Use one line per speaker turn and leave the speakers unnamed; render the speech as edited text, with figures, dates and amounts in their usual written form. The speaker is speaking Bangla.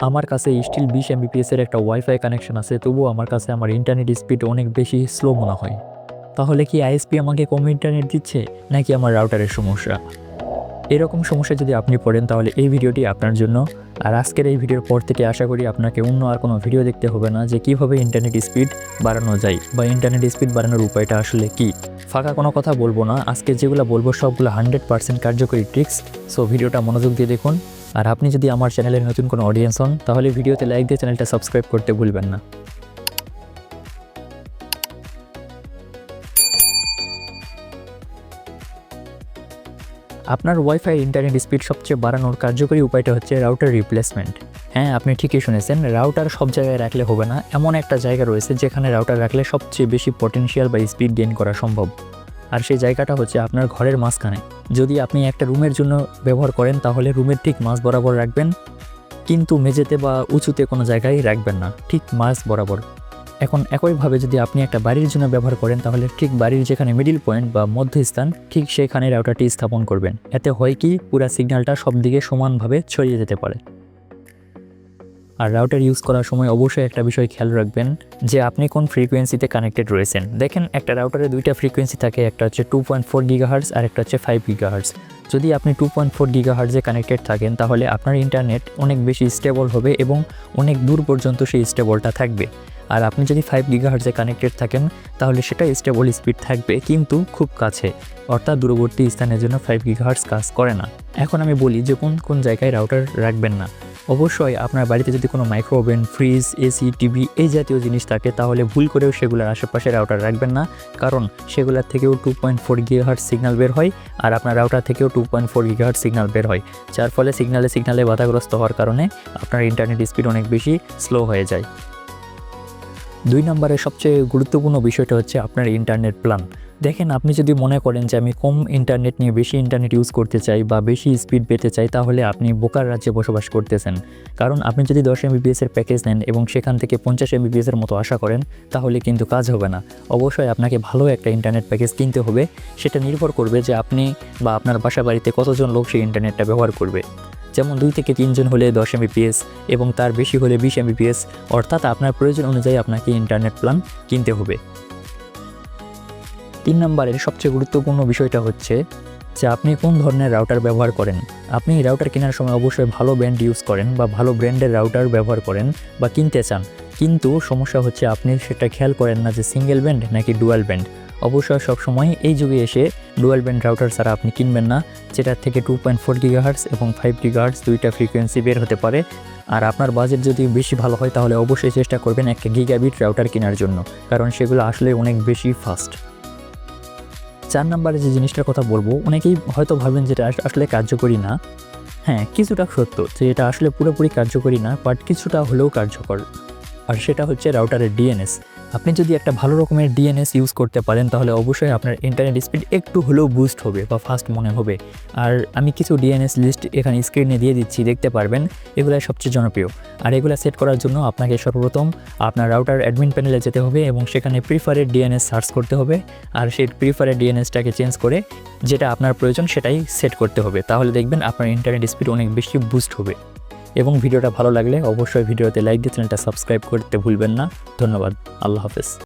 আমার কাছে স্টিল 20 এমবিপিএস এর একটা ওয়াইফাই কানেকশন আছে, তবুও আমার কাছে আমার ইন্টারনেট স্পিড অনেক বেশি স্লো মনে হয়। তাহলে কি আইএসপি আমাকে কম ইন্টারনেট দিচ্ছে, নাকি আমার রাউটারের সমস্যা? এরকম সমস্যা যদি আপনি পড়েন তাহলে এই ভিডিওটি আপনার জন্য। আর আজকের এই ভিডিওর পর থেকে আশা করি আপনাকে অন্য আর কোনো ভিডিও দেখতে হবে না যে কীভাবে ইন্টারনেট স্পিড বাড়ানো যায় বা ইন্টারনেট স্পিড বাড়ানোর উপায়টা আসলে কী। ফাঁকা কোনো কথা বলবো না, আজকে যেগুলো বলবো সবগুলো 100% কার্যকরী ট্রিক্স। সো ভিডিওটা মনোযোগ দিয়ে দেখুন। আর আপনি যদি আমার চ্যানেলের নতুন কোনো অডিয়েন্স হন তাহলে ভিডিওতে লাইক দিয়ে চ্যানেলটা সাবস্ক্রাইব করতে ভুলবেন না। আপনার ওয়াইফাই ইন্টারনেট স্পিড সবচেয়ে বাড়ানোর কার্যকরী উপায়টা হচ্ছে রাউটার রিপ্লেসমেন্ট। হ্যাঁ, আপনি ঠিকই শুনেছেন, রাউটার সব জায়গায় রাখলে হবে না। এমন একটা জায়গা রয়েছে যেখানে রাউটার রাখলে সবচেয়ে বেশি পটেনশিয়াল বা স্পিড গেইন করা সম্ভব। আর সেই জায়গাটা হচ্ছে আপনার ঘরের মাঝখানে। যদি আপনি একটা রুমের জন্য ব্যবহার করেন তাহলে রুমের ঠিক মাঝ বরাবর রাখবেন, কিন্তু মেঝেতে বা উঁচুতে কোনো জায়গায় রাখবেন না, ঠিক মাঝ বরাবর। এখন একইভাবে যদি আপনি একটা বাড়ির জন্য ব্যবহার করেন তাহলে ঠিক বাড়ির যেখানে মিডিল পয়েন্ট বা মধ্যস্থান ঠিক সেখানে রাউটারটি স্থাপন করবেন। এতে হয় কি, পুরা সিগন্যালটা সব দিকে সমানভাবে ছড়িয়ে যেতে পারে। আর রাউটার ইউজ করার সময় অবশ্যই একটা বিষয় খেয়াল রাখবেন যে আপনি কোন ফ্রিকোয়েন্সিতে কানেক্টেড রয়েছেন। দেখেন, একটা রাউটারে দুইটা ফ্রিকোয়েন্সি থাকে, একটা হচ্ছে 2.4 গিগাহার্টজ আর একটা হচ্ছে 5 গিগাহার্টজ। যদি আপনি 2.4 গিগাহার্টজে কানেক্টেড থাকেন তাহলে আপনার ইন্টারনেট অনেক বেশি স্টেবল হবে এবং অনেক দূর পর্যন্ত সেই স্টেবলটা থাকবে। আর আপনি যদি 5 গিগাহার্টজে কানেক্টেড থাকেন তাহলে সেটা স্টেবল স্পিড থাকবে, কিন্তু খুব কাছে, অর্থাৎ দূরবর্তী স্থানের জন্য 5 গিগাহার্টজ কাজ করে না। এখন আমি বলি যে কোন কোন জায়গায় রাউটার রাখবেন না। অবশ্যই আপনার বাড়িতে যদি কোনো micro oven, fridge, AC, TV এই জাতীয় জিনিস থাকে তাহলে ভুল করেও সেগুলোর আশেপাশে রাউটার রাখবেন না, কারণ সেগুলোর থেকেও 2.4 গিগাহার্টজ সিগন্যাল বের হয় আর আপনার রাউটার থেকেও 2.4 গিগাহার্টজ সিগন্যাল বের হয়, যার ফলে সিগন্যালে বাধাগ্রস্ত হওয়ার কারণে আপনার ইন্টারনেট স্পিড অনেক বেশি স্লো হয়ে যায়। 2 নম্বরের সবচেয়ে গুরুত্বপূর্ণ বিষয়টা হচ্ছে আপনার ইন্টারনেট প্ল্যান। দেখেন, আপনি যদি মনে করেন যে আমি কম ইন্টারনেট নিয়ে বেশি ইন্টারনেট ইউজ করতে চাই বা বেশি স্পিড পেতে চাই, তাহলে আপনি বোকার রাজ্যে বসবাস করতেছেন। কারণ আপনি যদি 10 এমবিপিএস এর প্যাকেজ নেন এবং সেখান থেকে 50 এমবিপিএস এর মতো আশা করেন তাহলে কিন্তু কাজ হবে না। অবশ্যই আপনাকে ভালো একটা ইন্টারনেট প্যাকেজ কিনতে হবে। সেটা নির্ভর করবে যে আপনি বা আপনার বাসা বাড়িতে কতজন লোক সেই ইন্টারনেটটা ব্যবহার করবে। যেমন 2 থেকে 3 জন হলে 10 এমবিপিএস এবং তার বেশি হলে 20 এমবিপিএস, অর্থাৎ আপনার প্রয়োজন অনুযায়ী আপনাকে ইন্টারনেট প্ল্যান কিনতে হবে। 3 নম্বরের সবচেয়ে গুরুত্বপূর্ণ বিষয়টা হচ্ছে যে আপনি কোন ধরনের রাউটার ব্যবহার করেন। আপনি রাউটার কেনার সময় অবশ্যই ভালো ব্র্যান্ড ইউজ করেন বা ভালো ব্র্যান্ডের রাউটার ব্যবহার করেন বা কিনতে চান, কিন্তু সমস্যা হচ্ছে আপনি সেটা খেয়াল করেন না যে সিঙ্গেল ব্যান্ড নাকি ডুয়াল ব্যান্ড। অবশ্যই সবসময় এই যুগে এসে ডুয়াল ব্যান্ড রাউটার ছাড়া আপনি কিনবেন না, যেটার থেকে 2.4 গিগাহার্টজ এবং 5 গিগাহার্টজ দুইটা ফ্রিকোয়েন্সি বের হতে পারে। আর আপনার বাজেট যদি বেশি ভালো হয় তাহলে অবশ্যই চেষ্টা করবেন একটা গিগাবিট রাউটার কেনার জন্য, কারণ সেগুলো আসলে অনেক বেশি ফাস্ট। 4 নম্বরে যে জিনিসটার কথা বলবো, অনেকেই হয়তো ভাবেন যেটা আসলে কার্যকরী না। হ্যাঁ, কিছুটা সত্য যে এটা আসলে পুরোপুরি কার্যকরী না, বাট কিছুটা হলেও কার্যকর। আর সেটা হচ্ছে রাউটারের ডিএনএস। আপনি যদি একটা ভালো রকমের ডিএনএস ইউজ করতে পারেন তাহলে অবশ্যই আপনার ইন্টারনেট স্পিড একটু হলেও বুস্ট হবে বা ফাস্ট মনে হবে। আর আমি কিছু ডিএনএস লিস্ট এখানে স্ক্রিনে দিয়ে দিচ্ছি, দেখতে পারবেন। এগুলাই সবচেয়ে জনপ্রিয়। আর এগুলো সেট করার জন্য আপনাকে সর্বপ্রথম আপনার রাউটার অ্যাডমিন প্যানেলে যেতে হবে এবং সেখানে প্রিফারেড ডিএনএস সার্চ করতে হবে। আর সেই প্রিফারেড ডিএনএসটাকে চেঞ্জ করে যেটা আপনার প্রয়োজন সেটাই সেট করতে হবে। তাহলে দেখবেন আপনার ইন্টারনেট স্পিড অনেক বেশি বুস্ট হবে। এবং ভিডিওটা ভালো লাগলে অবশ্যই ভিডিওতে লাইক দিয়ে চ্যানেলটা সাবস্ক্রাইব করতে ভুলবেন না। ধন্যবাদ। আল্লাহ হাফেজ।